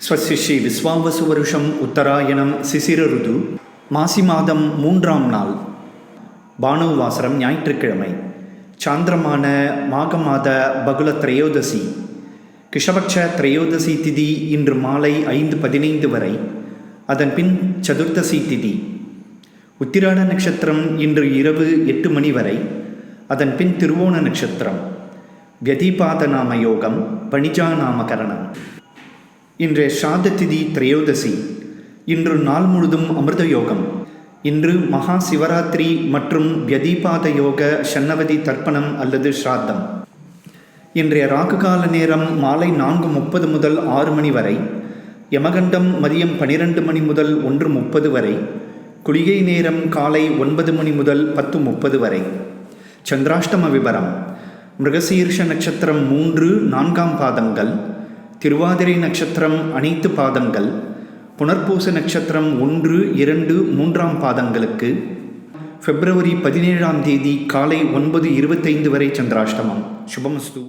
ஸ்வஸ்ய ஸ்ரீ விஸ்வாவசு வருஷம் உத்தராயணம் சிசிர ருது மாசி மாதம் 3ஆம் நாள் பானுவாசரம் ஞாயிற்றுக்கிழமை சாந்திரமான மாக மாத பகுல திரையோதசி கிஷபக்ஷ திரையோதசி திதி இன்று மாலை 5:15 வரை. அதன் பின் சதுர்த்தசி திதி. உத்திராட நட்சத்திரம் இன்று இரவு 8 மணி வரை. அதன் பின் திருவோண நட்சத்திரம். வியதிபாத நாம யோகம், பணிஜா நாமகரணம். இன்றைய ஸ்ராத்த திதி திரையோதசி. இன்று நாள் முழுதும் அமிர்த யோகம். இன்று மகா சிவராத்திரி மற்றும் வியதிபாத யோக ஷண்ணவதி தர்ப்பணம் அல்லது ஸ்ராத்தம். இன்றைய ராகுகால நேரம் மாலை 4:30 முதல் 6 மணி வரை. யமகண்டம் மதியம் 12 மணி முதல் 1:30 வரை. குளிகை நேரம் காலை 9 மணி முதல் 10:30 வரை. சந்திராஷ்டம விபரம். மிருகசீர்ஷ நட்சத்திரம் 3, 4ஆம் பாதங்கள். திருவாதிரை நட்சத்திரம் அனைத்து பாதங்கள். புனர்பூச நட்சத்திரம் 1, 2, 3ஆம் பாதங்களுக்கு பிப்ரவரி 17ஆம் தேதி காலை 9:25 வரை சந்திராஷ்டமம். சுபமஸ்து.